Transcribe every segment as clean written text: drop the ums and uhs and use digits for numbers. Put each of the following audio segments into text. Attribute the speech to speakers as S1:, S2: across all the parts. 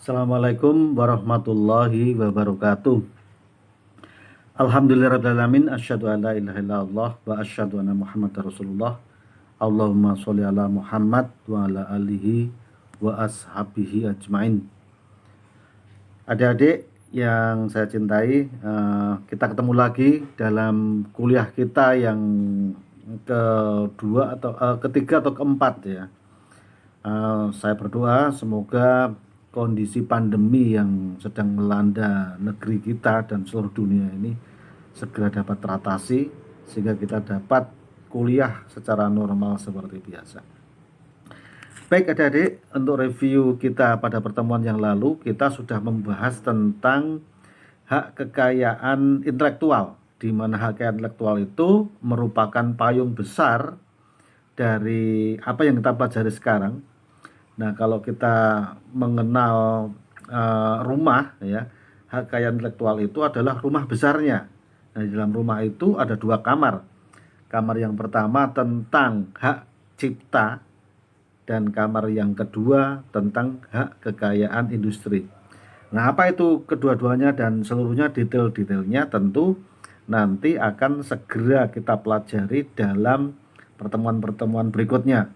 S1: Assalamualaikum warahmatullahi wabarakatuh. Alhamdulillahirrahmanirrahim. Asyhadu an la ilaha illallah wa asyhadu anna Muhammadar Rasulullah. Allahumma sholli ala Muhammad wa ala alihi wa ashabihi ajmain. Adik-adik yang saya cintai, kita ketemu lagi dalam kuliah kita yang kedua atau ketiga atau keempat ya. Saya berdoa semoga kondisi pandemi yang sedang melanda negeri kita dan seluruh dunia ini segera dapat teratasi sehingga kita dapat kuliah secara normal seperti biasa. Baik adik-adik, untuk review kita pada pertemuan yang lalu kita sudah membahas tentang hak kekayaan intelektual, di mana hak kekayaan intelektual itu merupakan payung besar dari apa yang kita pelajari sekarang. Nah, kalau kita mengenal rumah ya, hak kekayaan intelektual itu adalah rumah besarnya. Nah, di dalam rumah itu ada dua kamar. Kamar yang pertama tentang hak cipta dan kamar yang kedua tentang hak kekayaan industri. Nah, apa itu kedua-duanya dan seluruhnya detail-detailnya tentu nanti akan segera kita pelajari dalam pertemuan-pertemuan berikutnya.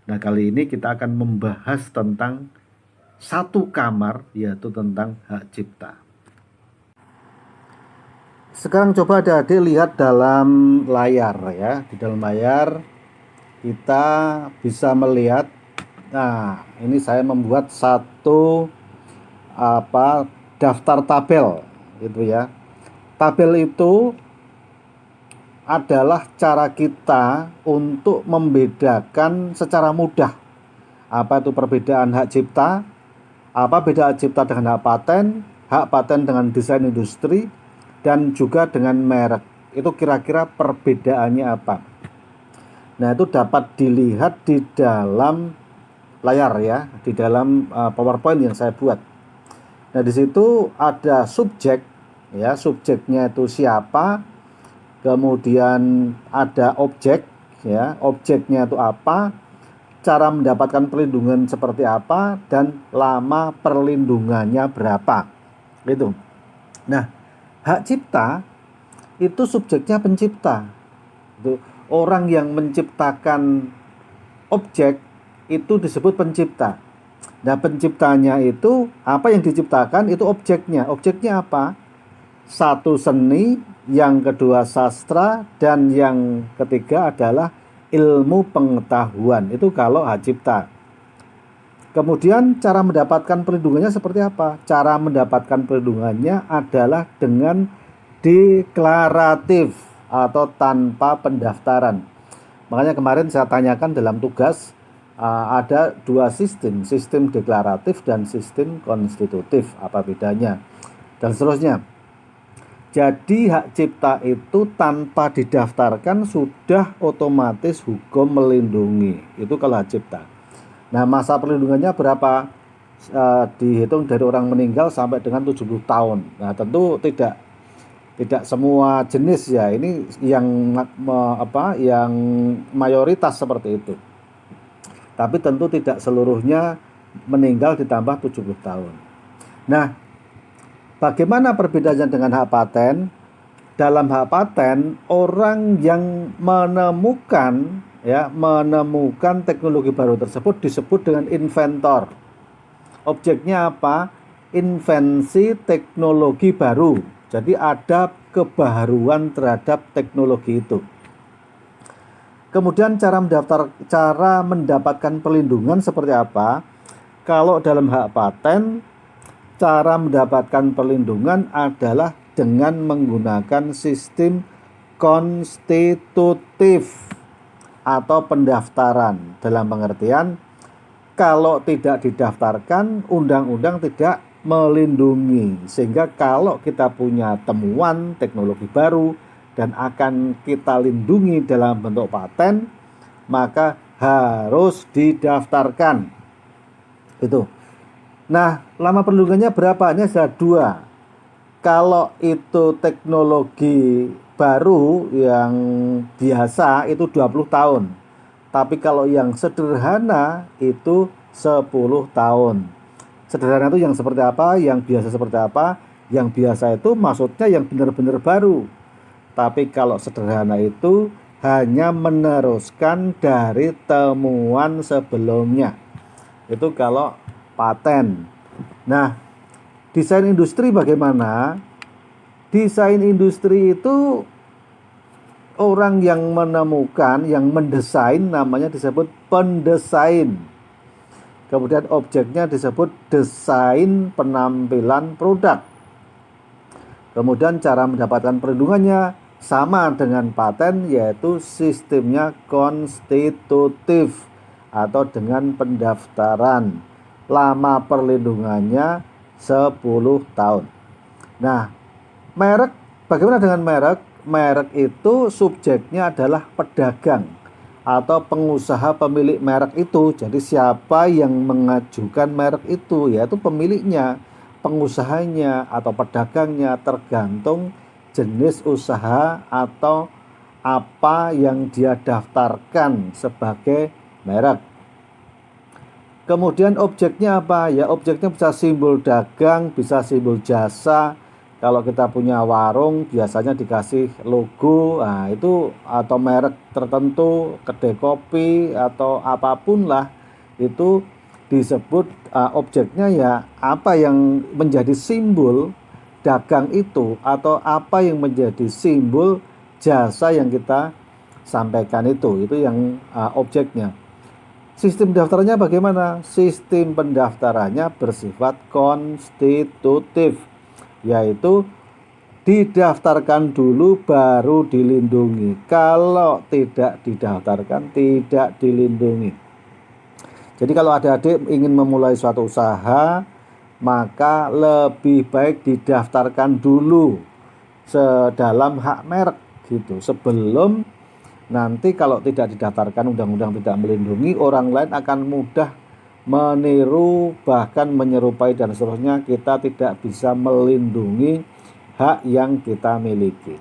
S1: Nah, kali ini kita akan membahas tentang satu kamar, yaitu tentang hak cipta. Sekarang coba adik-adik lihat dalam layar ya. Di dalam layar kita bisa melihat, nah ini saya membuat satu daftar tabel gitu ya. Tabel itu adalah cara kita untuk membedakan secara mudah apa itu perbedaan hak cipta, apa beda hak cipta dengan hak paten dengan desain industri, dan juga dengan merek. Itu kira-kira perbedaannya apa. Nah, itu dapat dilihat di dalam layar ya, di dalam PowerPoint yang saya buat. Nah, di situ ada subjek ya, subjeknya itu siapa. Kemudian ada objek ya, objeknya itu apa, cara mendapatkan perlindungan seperti apa, dan lama perlindungannya berapa. Gitu. Nah, hak cipta itu subjeknya pencipta. Itu orang yang menciptakan objek itu disebut pencipta. Nah, penciptanya itu apa yang diciptakan itu objeknya. Objeknya apa? Satu seni, yang kedua sastra, dan yang ketiga adalah ilmu pengetahuan. Itu kalau hak cipta. Kemudian cara mendapatkan perlindungannya seperti apa? Cara mendapatkan perlindungannya adalah dengan deklaratif atau tanpa pendaftaran. Makanya kemarin saya tanyakan dalam tugas, ada dua sistem, sistem deklaratif dan sistem konstitutif. Apa bedanya? Dan seterusnya. Jadi hak cipta itu tanpa didaftarkan sudah otomatis hukum melindungi. Itu kalau hak cipta. Nah, masa perlindungannya berapa? Dihitung dari orang meninggal sampai dengan 70 tahun. Nah, tentu tidak semua jenis ya. Ini yang yang mayoritas seperti itu. Tapi tentu tidak seluruhnya meninggal ditambah 70 tahun. Nah, bagaimana perbedaannya dengan hak paten? Dalam hak paten, orang yang menemukan teknologi baru tersebut disebut dengan inventor. Objeknya apa? Invensi teknologi baru. Jadi ada kebaharuan terhadap teknologi itu. Kemudian cara mendapatkan perlindungan seperti apa? Kalau dalam hak paten, cara mendapatkan perlindungan adalah dengan menggunakan sistem konstitutif atau pendaftaran. Dalam pengertian, kalau tidak didaftarkan, undang-undang tidak melindungi. Sehingga kalau kita punya temuan teknologi baru dan akan kita lindungi dalam bentuk paten, maka harus didaftarkan. Itu. Nah, lama perlindungannya berapa? Ini ada dua. Kalau itu teknologi baru yang biasa itu 20 tahun. Tapi kalau yang sederhana itu 10 tahun. Sederhana itu yang seperti apa, yang biasa seperti apa. Yang biasa itu maksudnya yang benar-benar baru. Tapi kalau sederhana itu hanya meneruskan dari temuan sebelumnya. Itu kalau paten. Nah, desain industri bagaimana? Desain industri itu orang yang menemukan, yang mendesain namanya disebut pendesain. Kemudian objeknya disebut desain penampilan produk. Kemudian cara mendapatkan perlindungannya sama dengan paten, yaitu sistemnya konstitutif atau dengan pendaftaran. Lama perlindungannya 10 tahun. Nah, merek, bagaimana dengan merek? Merek itu subjeknya adalah pedagang atau pengusaha pemilik merek itu. Jadi siapa yang mengajukan merek itu, yaitu pemiliknya, pengusahanya atau pedagangnya, tergantung jenis usaha atau apa yang dia daftarkan sebagai merek. Kemudian objeknya apa? Ya objeknya bisa simbol dagang, bisa simbol jasa. Kalau kita punya warung biasanya dikasih logo, nah itu, atau merek tertentu, kedai kopi atau apapun lah, itu disebut objeknya ya apa yang menjadi simbol dagang itu atau apa yang menjadi simbol jasa yang kita sampaikan itu yang objeknya. Sistem pendaftarannya bagaimana? Sistem pendaftarannya bersifat konstitutif, yaitu didaftarkan dulu baru dilindungi. Kalau tidak didaftarkan tidak dilindungi. Jadi kalau adik-adik ingin memulai suatu usaha, maka lebih baik didaftarkan dulu sedalam hak merek gitu, sebelum nanti kalau tidak didaftarkan, undang-undang tidak melindungi, orang lain akan mudah meniru bahkan menyerupai dan seterusnya. Kita tidak bisa melindungi hak yang kita miliki.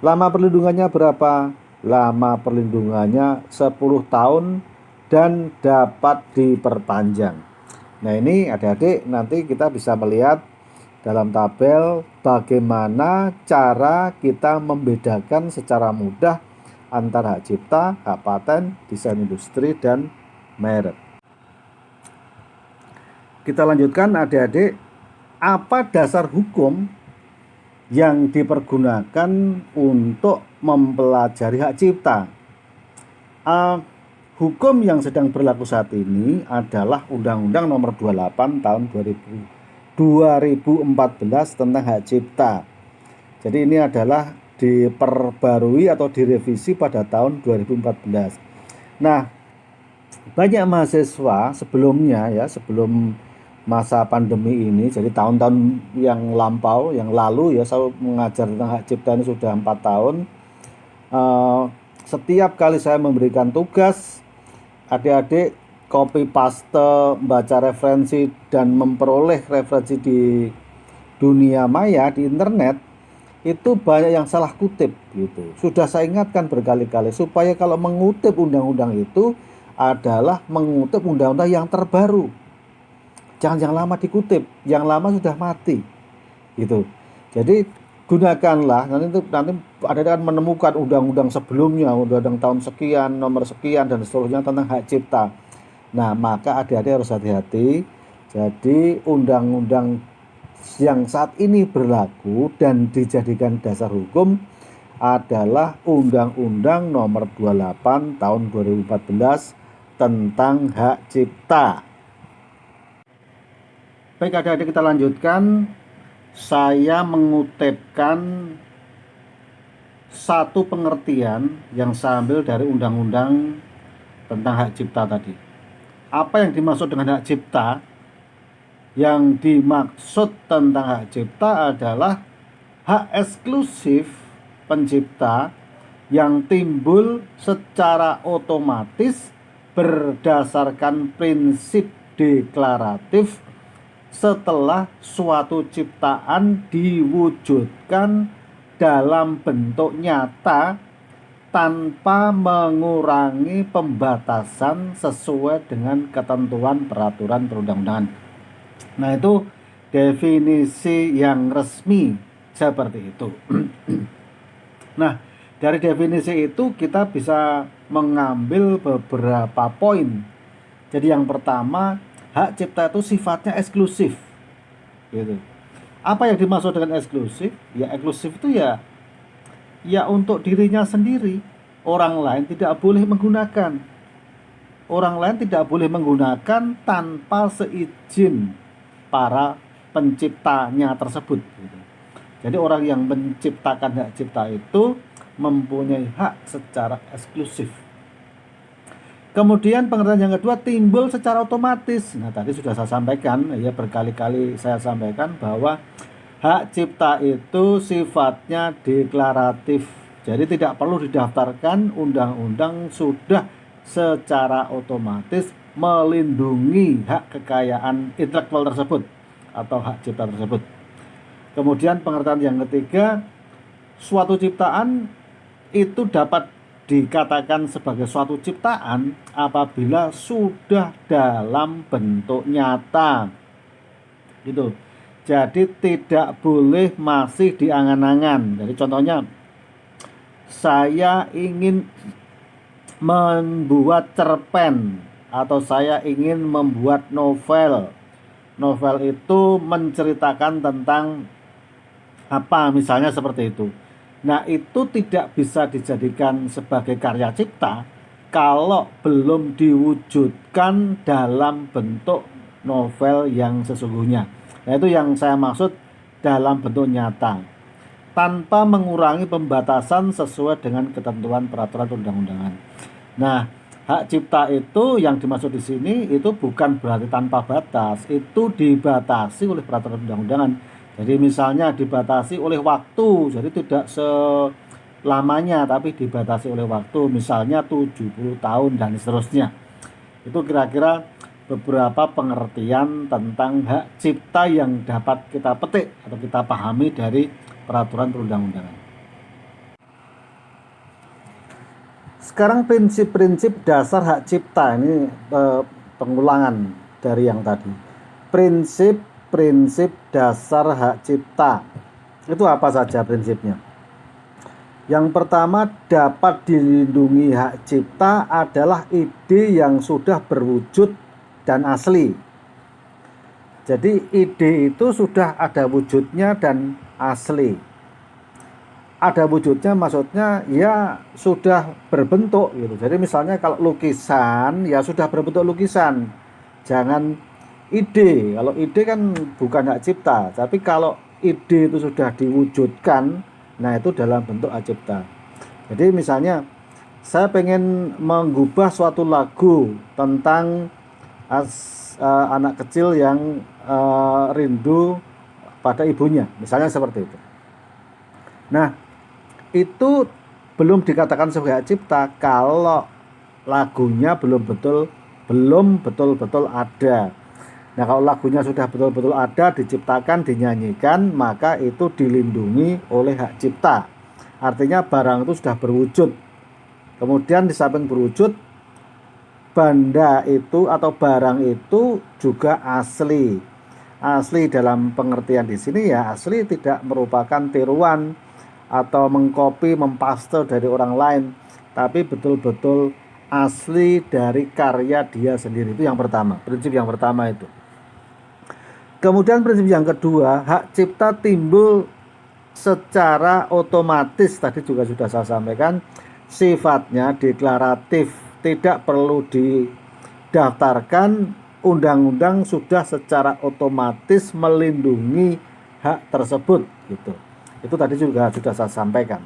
S1: Lama perlindungannya berapa? Lama perlindungannya 10 tahun dan dapat diperpanjang. Nah ini adik-adik nanti kita bisa melihat dalam tabel bagaimana cara kita membedakan secara mudah antara hak cipta, hak paten, desain industri, dan merek. Kita lanjutkan adik-adik, apa dasar hukum yang dipergunakan untuk mempelajari hak cipta? Hukum yang sedang berlaku saat ini adalah Undang-Undang Nomor 28 Tahun 2014 tentang hak cipta. Jadi ini adalah diperbarui atau direvisi pada tahun 2014. Nah, banyak mahasiswa sebelumnya ya, sebelum masa pandemi ini, jadi tahun-tahun yang lampau, yang lalu ya, saya mengajar tentang hak cipta ini sudah 4 tahun. Setiap kali saya memberikan tugas, adik-adik copy paste, baca referensi dan memperoleh referensi di dunia maya, di internet, itu banyak yang salah kutip gitu. Sudah saya ingatkan berkali-kali supaya kalau mengutip undang-undang itu adalah mengutip undang-undang yang terbaru. Jangan yang lama dikutip, yang lama sudah mati gitu. Jadi gunakanlah, nanti ada kan menemukan undang-undang sebelumnya, undang-undang tahun sekian, nomor sekian dan seterusnya tentang hak cipta. Nah, maka adik-adik harus hati-hati. Jadi undang-undang yang saat ini berlaku dan dijadikan dasar hukum adalah Undang-Undang Nomor 28 Tahun 2014 tentang hak cipta. Baik adik-adik, kita lanjutkan. Saya mengutipkan satu pengertian yang saya ambil dari Undang-Undang tentang hak cipta tadi. Apa yang dimaksud dengan hak cipta? Yang dimaksud tentang hak cipta adalah hak eksklusif pencipta yang timbul secara otomatis berdasarkan prinsip deklaratif setelah suatu ciptaan diwujudkan dalam bentuk nyata tanpa mengurangi pembatasan sesuai dengan ketentuan peraturan perundang-undangan. Nah, itu definisi yang resmi seperti itu. Nah, dari definisi itu kita bisa mengambil beberapa poin. Jadi yang pertama, hak cipta itu sifatnya eksklusif. Gitu. Apa yang dimaksud dengan eksklusif? Ya eksklusif itu ya untuk dirinya sendiri. Orang lain tidak boleh menggunakan. Orang lain tidak boleh menggunakan tanpa seizin para penciptanya tersebut. Gitu. Jadi orang yang menciptakan hak cipta itu mempunyai hak secara eksklusif. Kemudian pengertian yang kedua timbul secara otomatis. Nah, tadi sudah saya sampaikan, ya berkali-kali saya sampaikan bahwa hak cipta itu sifatnya deklaratif. Jadi tidak perlu didaftarkan, undang-undang sudah secara otomatis melindungi hak kekayaan intelektual tersebut atau hak cipta tersebut. Kemudian pengertian yang ketiga, suatu ciptaan itu dapat dikatakan sebagai suatu ciptaan apabila sudah dalam bentuk nyata. Gitu. Jadi tidak boleh masih diangan-angan. Jadi contohnya, saya ingin membuat cerpen atau saya ingin membuat novel. Novel itu menceritakan tentang apa, misalnya seperti itu. Nah, itu tidak bisa dijadikan sebagai karya cipta kalau belum diwujudkan dalam bentuk novel yang sesungguhnya. Nah, itu yang saya maksud dalam bentuk nyata, tanpa mengurangi pembatasan sesuai dengan ketentuan peraturan perundang-undangan. Nah, hak cipta itu yang dimaksud di sini itu bukan berarti tanpa batas, itu dibatasi oleh peraturan perundang-undangan. Jadi misalnya dibatasi oleh waktu, jadi tidak selamanya tapi dibatasi oleh waktu, misalnya 70 tahun dan seterusnya. Itu kira-kira beberapa pengertian tentang hak cipta yang dapat kita petik atau kita pahami dari peraturan perundang-undangan. Sekarang prinsip-prinsip dasar hak cipta, ini pengulangan dari yang tadi. Prinsip dasar hak cipta itu apa saja prinsipnya? Yang pertama, dapat dilindungi hak cipta adalah ide yang sudah berwujud dan asli. Jadi ide itu sudah ada wujudnya dan asli. Ada wujudnya maksudnya ya sudah berbentuk gitu. Jadi misalnya kalau lukisan ya sudah berbentuk lukisan. Jangan ide. Kalau ide kan bukan hak cipta, tapi kalau ide itu sudah diwujudkan, nah itu dalam bentuk hak cipta. Jadi misalnya saya pengen mengubah suatu lagu tentang anak kecil yang rindu pada ibunya, misalnya seperti itu. Nah, itu belum dikatakan sebagai hak cipta kalau lagunya belum betul-betul ada. Nah, kalau lagunya sudah betul-betul ada, diciptakan, dinyanyikan, maka itu dilindungi oleh hak cipta. Artinya barang itu sudah berwujud. Kemudian di samping berwujud, benda itu atau barang itu juga asli. Asli dalam pengertian di sini ya asli tidak merupakan tiruan atau mengcopy, mempaste dari orang lain, tapi betul-betul asli dari karya dia sendiri. Itu yang pertama, prinsip yang pertama itu. Kemudian prinsip yang kedua, hak cipta timbul secara otomatis. Tadi juga sudah saya sampaikan, sifatnya deklaratif, tidak perlu didaftarkan, undang-undang sudah secara otomatis melindungi hak tersebut gitu. Itu tadi juga sudah saya sampaikan.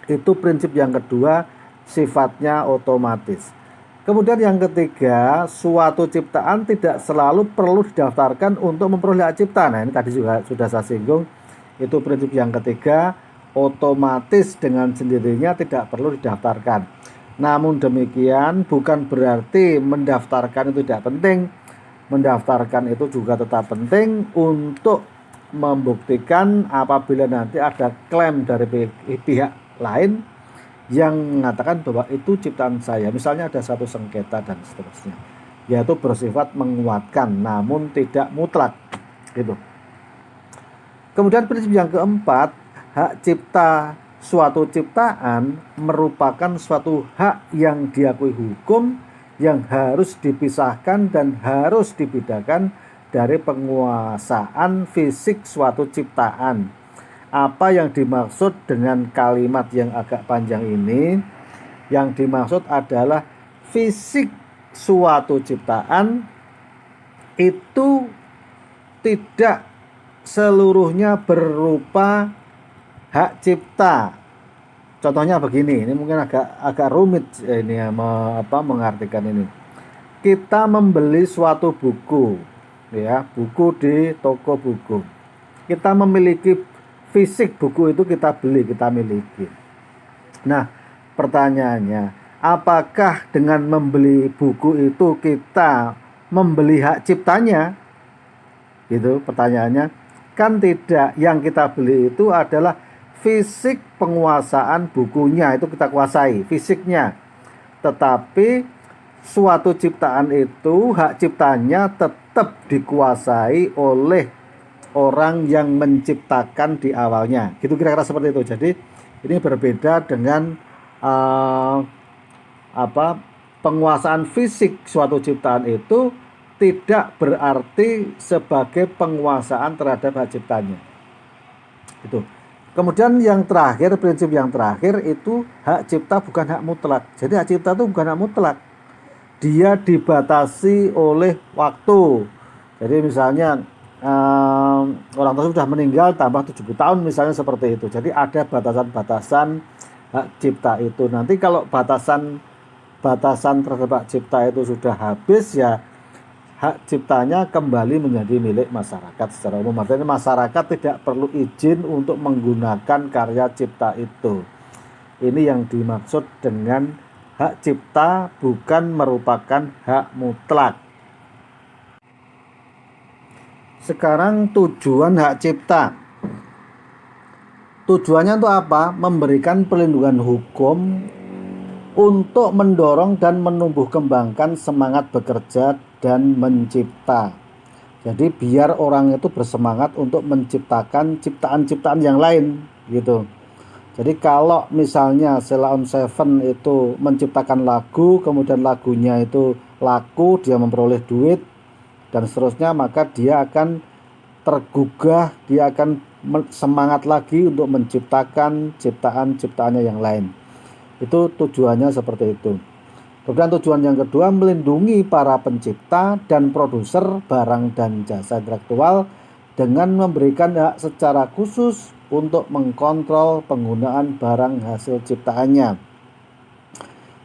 S1: Itu prinsip yang kedua, sifatnya otomatis. Kemudian yang ketiga, suatu ciptaan tidak selalu perlu didaftarkan untuk memperoleh hak cipta. Nah, ini tadi juga sudah saya singgung. Itu prinsip yang ketiga, otomatis dengan sendirinya tidak perlu didaftarkan. Namun demikian bukan berarti mendaftarkan itu tidak penting. Mendaftarkan itu juga tetap penting untuk membuktikan apabila nanti ada klaim dari pihak lain yang mengatakan bahwa itu ciptaan saya. Misalnya ada satu sengketa dan seterusnya. yaitu bersifat menguatkan namun tidak mutlak gitu. Kemudian prinsip yang keempat, hak cipta suatu ciptaan merupakan suatu hak yang diakui hukum yang harus dipisahkan dan harus dibedakan dari penguasaan fisik suatu ciptaan. Apa yang dimaksud dengan kalimat yang agak panjang ini? Yang dimaksud adalah fisik suatu ciptaan itu tidak seluruhnya berupa hak cipta. Contohnya begini, ini mungkin agak rumit ini ya, mengartikan ini. Kita membeli suatu buku, ya, buku di toko buku. Kita memiliki fisik buku itu, kita beli, kita miliki. Nah, pertanyaannya, apakah dengan membeli buku itu kita membeli hak ciptanya? Gitu pertanyaannya. Kan tidak, yang kita beli itu adalah fisik penguasaan bukunya, itu kita kuasai fisiknya. Tetapi suatu ciptaan itu hak ciptanya tetap dikuasai oleh orang yang menciptakan di awalnya. Gitu kira-kira seperti itu. Jadi ini berbeda dengan penguasaan fisik suatu ciptaan itu tidak berarti sebagai penguasaan terhadap hak ciptanya. Itu. Kemudian yang terakhir, prinsip yang terakhir itu hak cipta bukan hak mutlak. Jadi hak cipta itu bukan hak mutlak. Dia dibatasi oleh waktu. Jadi misalnya orang tersebut sudah meninggal tambah 70 tahun misalnya seperti itu. Jadi ada batasan-batasan hak cipta itu. Nanti kalau batasan terhadap hak cipta itu sudah habis, ya hak ciptanya kembali menjadi milik masyarakat secara umum. Artinya masyarakat tidak perlu izin untuk menggunakan karya cipta itu. Ini yang dimaksud dengan hak cipta bukan merupakan hak mutlak. Sekarang tujuan hak cipta. Tujuannya untuk apa? Memberikan perlindungan hukum untuk mendorong dan menumbuh kembangkan semangat bekerja dan mencipta. Jadi biar orang itu bersemangat untuk menciptakan ciptaan-ciptaan yang lain gitu. Jadi kalau misalnya Sheila on 7 itu menciptakan lagu, kemudian lagunya itu laku, dia memperoleh duit dan seterusnya, maka dia akan tergugah, dia akan semangat lagi untuk menciptakan ciptaan-ciptaannya yang lain. Itu tujuannya seperti itu. Kemudian tujuan yang kedua, melindungi para pencipta dan produser barang dan jasa intelektual dengan memberikan hak secara khusus untuk mengkontrol penggunaan barang hasil ciptaannya.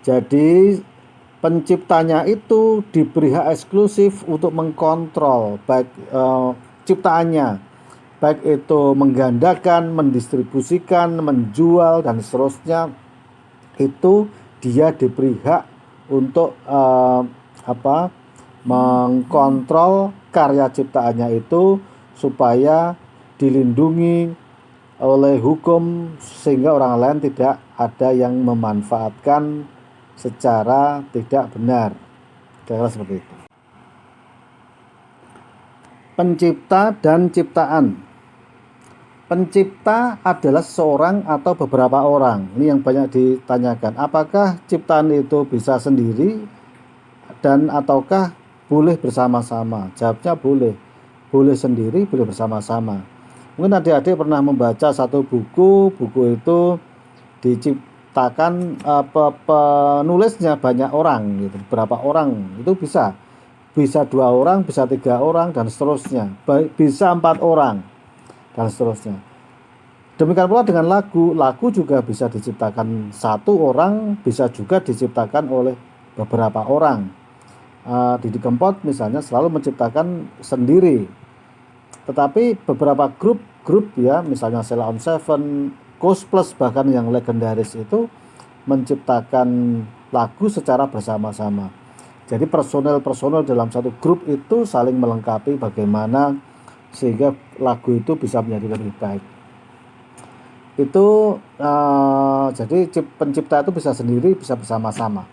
S1: Jadi penciptanya itu diberi hak eksklusif untuk mengkontrol baik ciptaannya, baik itu menggandakan, mendistribusikan, menjual dan seterusnya. Itu dia diberi hak untuk mengkontrol karya ciptaannya itu supaya dilindungi oleh hukum sehingga orang lain tidak ada yang memanfaatkan secara tidak benar. Kira-kira seperti itu. Pencipta dan ciptaan. Pencipta adalah seorang atau beberapa orang. Ini yang banyak ditanyakan. Apakah ciptaan itu bisa sendiri dan ataukah boleh bersama-sama? Jawabnya boleh. Boleh sendiri, boleh bersama-sama. Mungkin adik-adik pernah membaca satu buku itu diciptakan penulisnya banyak orang gitu, beberapa orang. Itu bisa 2 orang, bisa 3 orang dan seterusnya. Bisa 4 orang. Dan seterusnya. Demikian pula dengan lagu juga bisa diciptakan 1 orang, bisa juga diciptakan oleh beberapa orang. Didi Kempot misalnya selalu menciptakan sendiri, tetapi beberapa grup ya, misalnya Sheila on 7, Coast Plus bahkan yang legendaris itu menciptakan lagu secara bersama-sama. Jadi personel dalam satu grup itu saling melengkapi bagaimana sehingga lagu itu bisa menjadi lebih baik. Itu jadi pencipta itu bisa sendiri, bisa bersama-sama.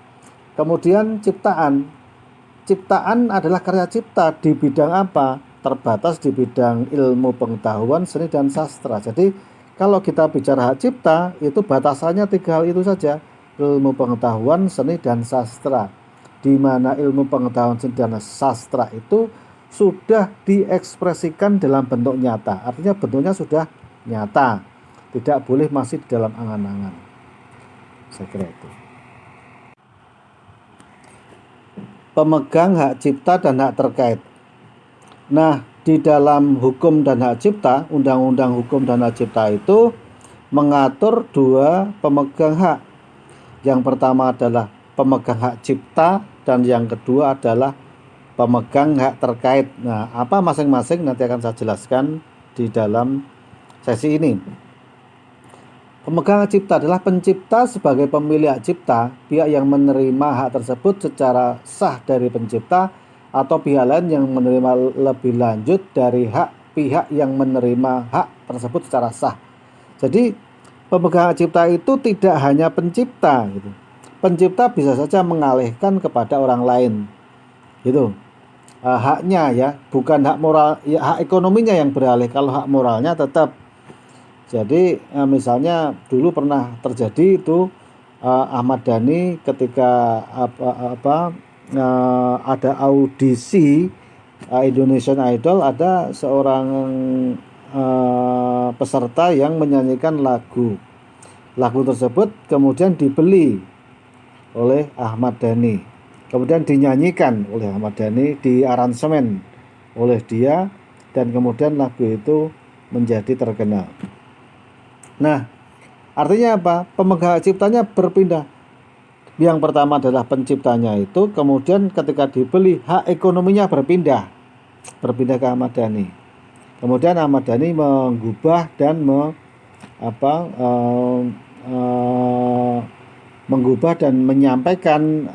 S1: Kemudian ciptaan ciptaan adalah karya cipta di bidang apa? Terbatas di bidang ilmu pengetahuan, seni, dan sastra. Jadi kalau kita bicara hak cipta, itu batasannya 3 hal itu saja: ilmu pengetahuan, seni, dan sastra. Di mana ilmu pengetahuan, seni, dan sastra itu sudah diekspresikan dalam bentuk nyata. Artinya bentuknya sudah nyata, tidak boleh masih di dalam angan-angan. Saya kira itu. Pemegang hak cipta dan hak terkait. Nah, di dalam hukum dan hak cipta, Undang-Undang Hukum dan Hak Cipta itu mengatur 2 pemegang hak. Yang pertama adalah pemegang hak cipta dan yang kedua adalah pemegang hak terkait. Nah, apa masing-masing nanti akan saya jelaskan di dalam sesi ini. Pemegang hak cipta adalah pencipta sebagai pemilik hak cipta, pihak yang menerima hak tersebut secara sah dari pencipta, atau pihak lain yang menerima lebih lanjut dari pihak yang menerima hak tersebut secara sah. Jadi pemegang hak cipta itu tidak hanya pencipta gitu. Pencipta bisa saja mengalihkan kepada orang lain gitu. Haknya ya, bukan hak moral ya, hak ekonominya yang beralih, kalau hak moralnya tetap. Jadi misalnya dulu pernah terjadi itu Ahmad Dhani ketika ada audisi Indonesian Idol, ada seorang peserta yang menyanyikan lagu tersebut kemudian dibeli oleh Ahmad Dhani, kemudian dinyanyikan oleh Ahmad Dhani, diaransemen oleh dia, dan kemudian lagu itu menjadi terkenal. Nah, artinya apa? Pemegang hak ciptanya berpindah. Yang pertama adalah penciptanya itu, kemudian ketika dibeli hak ekonominya berpindah ke Ahmad Dhani. Kemudian Ahmad Dhani menggubah dan menyampaikan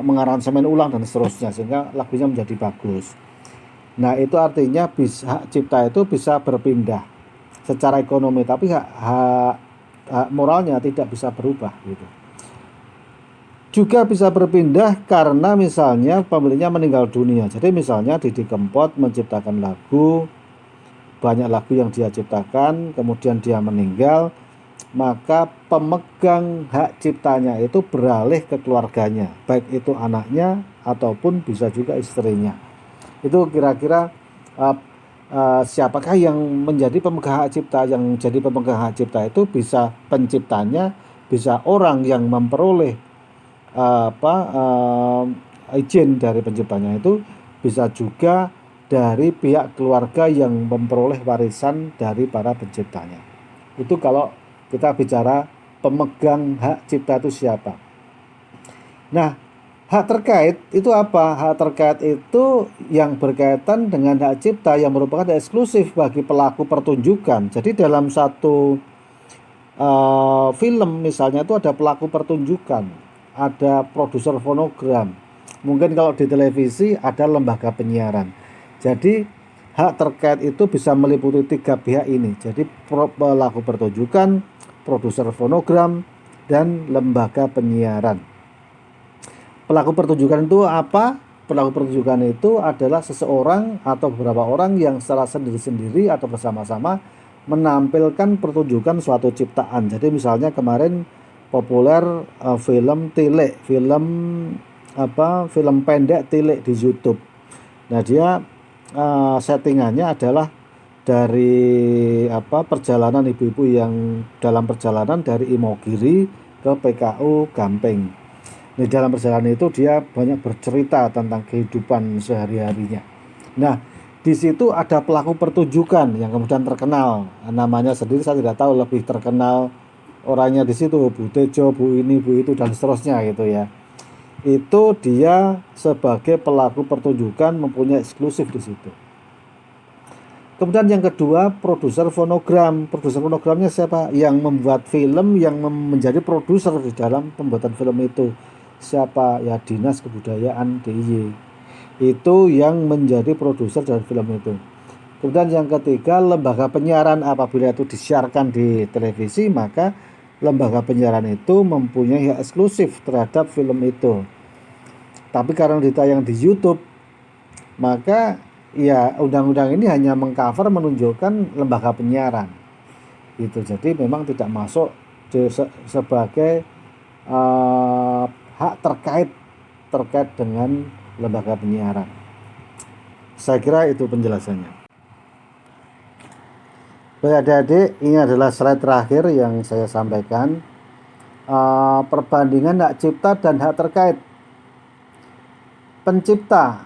S1: mengaransemen ulang dan seterusnya sehingga lagunya menjadi bagus. Nah, itu artinya hak cipta itu bisa berpindah secara ekonomi, tapi hak moralnya tidak bisa berubah gitu. Juga bisa berpindah karena misalnya pemiliknya meninggal dunia. Jadi misalnya Didi Kempot menciptakan lagu, banyak lagu yang dia ciptakan, kemudian dia meninggal, maka pemegang hak ciptanya itu beralih ke keluarganya, baik itu anaknya ataupun bisa juga istrinya. Itu kira-kira siapakah yang menjadi pemegang hak cipta? Yang jadi pemegang hak cipta itu bisa penciptanya, bisa orang yang memperoleh izin dari penciptanya, itu bisa juga dari pihak keluarga yang memperoleh warisan dari para penciptanya. Itu kalau kita bicara pemegang hak cipta itu siapa. Nah, hak terkait itu apa? Hak terkait itu yang berkaitan dengan hak cipta yang merupakan eksklusif bagi pelaku pertunjukan. Jadi dalam satu film misalnya itu ada pelaku pertunjukan, ada produser fonogram, mungkin kalau di televisi ada lembaga penyiaran. Jadi hak terkait itu bisa meliputi 3 pihak ini. Jadi pelaku pertunjukan, produser fonogram, dan lembaga penyiaran. Pelaku pertunjukan itu apa? Pelaku pertunjukan itu adalah seseorang atau beberapa orang yang secara sendiri-sendiri atau bersama-sama menampilkan pertunjukan suatu ciptaan. Jadi misalnya kemarin populer film Tilik, film pendek Tilik di YouTube. Nah, dia settingannya adalah dari perjalanan ibu-ibu yang dalam perjalanan dari Imogiri ke PKU Gampeng. Di dalam perjalanan itu dia banyak bercerita tentang kehidupan sehari-harinya. Nah, di situ ada pelaku pertunjukan yang kemudian terkenal. Namanya sendiri saya tidak tahu, lebih terkenal orangnya di situ, Bu Tejo, Bu ini, Bu itu, dan seterusnya gitu ya. Itu dia sebagai pelaku pertunjukan mempunyai eksklusif di situ. Kemudian yang kedua, produser fonogram. Produser fonogramnya siapa? Yang membuat film, yang menjadi produser di dalam pembuatan film itu. Siapa? Ya, Dinas Kebudayaan DIY. Itu yang menjadi produser dari film itu. Kemudian yang ketiga, lembaga penyiaran. Apabila itu disiarkan di televisi, maka lembaga penyiaran itu mempunyai hak eksklusif terhadap film itu. Tapi karena ditayang di YouTube, maka ya undang-undang ini hanya mengcover menunjukkan lembaga penyiaran. Gitu. Jadi memang tidak masuk sebagai hak terkait dengan lembaga penyiaran. Saya kira itu penjelasannya. Baik adik-adik, ini adalah slide terakhir yang saya sampaikan. Perbandingan hak cipta dan hak terkait. Pencipta,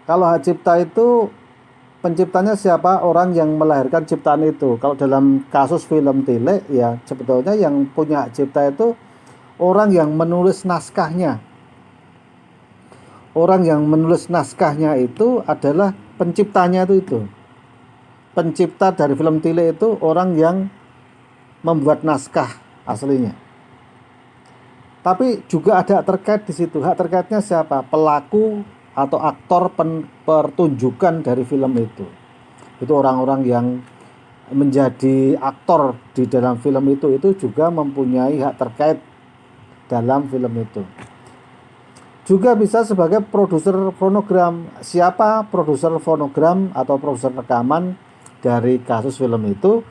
S1: kalau hak cipta itu penciptanya siapa? Orang yang melahirkan ciptaan itu. Kalau dalam kasus film Tile, ya sebetulnya yang punya hak cipta itu orang yang menulis naskahnya. Orang yang menulis naskahnya itu adalah penciptanya itu. Pencipta dari film Tile itu orang yang membuat naskah aslinya. Tapi juga ada hak terkait di situ. Hak terkaitnya siapa? Pelaku atau aktor pertunjukan dari film itu. Itu orang-orang yang menjadi aktor di dalam film itu juga mempunyai hak terkait dalam film itu. Juga bisa sebagai produser fonogram. Siapa produser fonogram atau produser rekaman dari kasus film itu?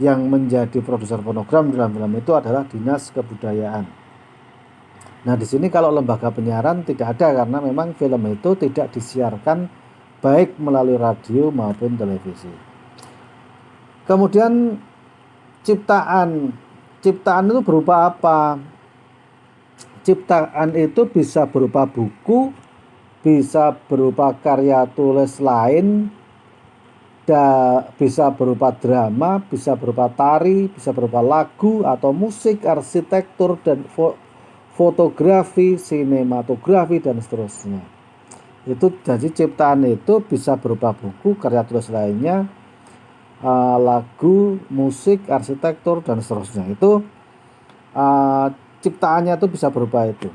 S1: Yang menjadi produser fonogram dalam film itu adalah Dinas Kebudayaan. Nah, di sini kalau lembaga penyiaran tidak ada karena memang film itu tidak disiarkan baik melalui radio maupun televisi. Kemudian ciptaan itu berupa apa? Ciptaan itu bisa berupa buku, bisa berupa karya tulis lain, bisa berupa drama, bisa berupa tari, bisa berupa lagu atau musik, arsitektur dan fotografi, sinematografi dan seterusnya. Itu jadi ciptaan itu bisa berupa buku, karya tulis lainnya, lagu, musik, arsitektur dan seterusnya. Itu ciptaannya itu bisa berupa itu.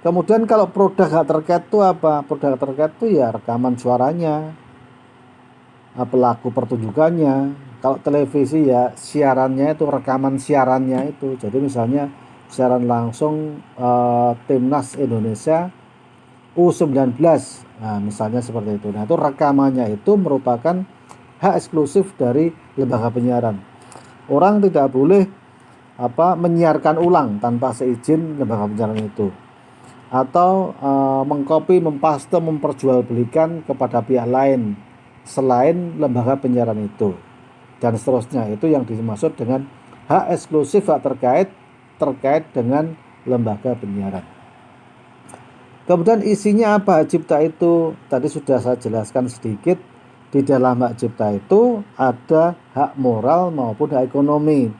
S1: Kemudian kalau produk hak terkait itu apa? Produk hak terkait itu ya rekaman suaranya, pelaku pertunjukannya. Kalau televisi ya siarannya itu, rekaman siarannya itu. Jadi misalnya siaran langsung Timnas Indonesia U19, nah misalnya seperti itu. Nah itu rekamannya itu merupakan hak eksklusif dari lembaga penyiaran. Orang tidak boleh menyiarkan ulang tanpa seizin lembaga penyiaran itu, atau mengcopy, mempaste, memperjualbelikan kepada pihak lain selain lembaga penyiaran itu dan seterusnya. Itu yang dimaksud dengan hak eksklusif, hak terkait dengan lembaga penyiaran. Kemudian isinya apa hak cipta itu? Tadi sudah saya jelaskan sedikit. Di dalam hak cipta itu ada hak moral maupun hak ekonomi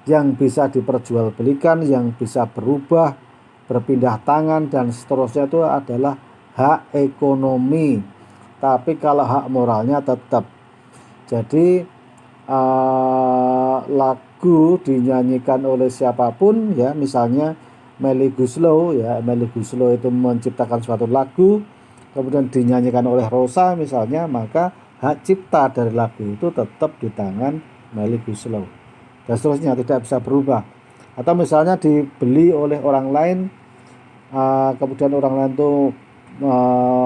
S1: yang bisa diperjualbelikan, yang bisa berubah, berpindah tangan dan seterusnya. Itu adalah hak ekonomi. Tapi kalau hak moralnya tetap. Jadi lagu dinyanyikan oleh siapapun, ya misalnya Melly Goeslaw, ya Melly Goeslaw itu menciptakan suatu lagu kemudian dinyanyikan oleh Rosa misalnya, maka hak cipta dari lagu itu tetap di tangan Melly Goeslaw dan seterusnya, tidak bisa berubah. Atau misalnya dibeli oleh orang lain, kemudian orang lain itu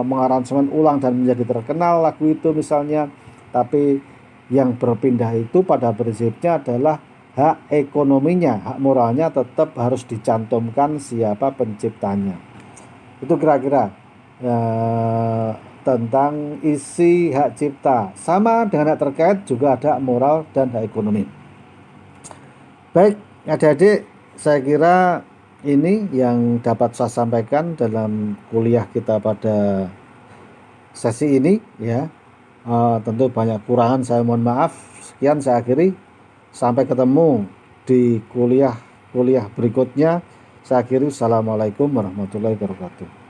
S1: mengaransemen ulang dan menjadi terkenal lagu itu misalnya, tapi yang berpindah itu pada prinsipnya adalah hak ekonominya, hak moralnya tetap harus dicantumkan siapa penciptanya. Itu kira-kira tentang isi hak cipta. Sama dengan hak terkait juga ada hak moral dan hak ekonomi. Baik adik-adik, saya kira ini yang dapat saya sampaikan dalam kuliah kita pada sesi ini, ya. Tentu banyak kurangan, saya mohon maaf. Sekian saya akhiri. Sampai ketemu di kuliah berikutnya. Saya akhiri. Assalamualaikum warahmatullahi wabarakatuh.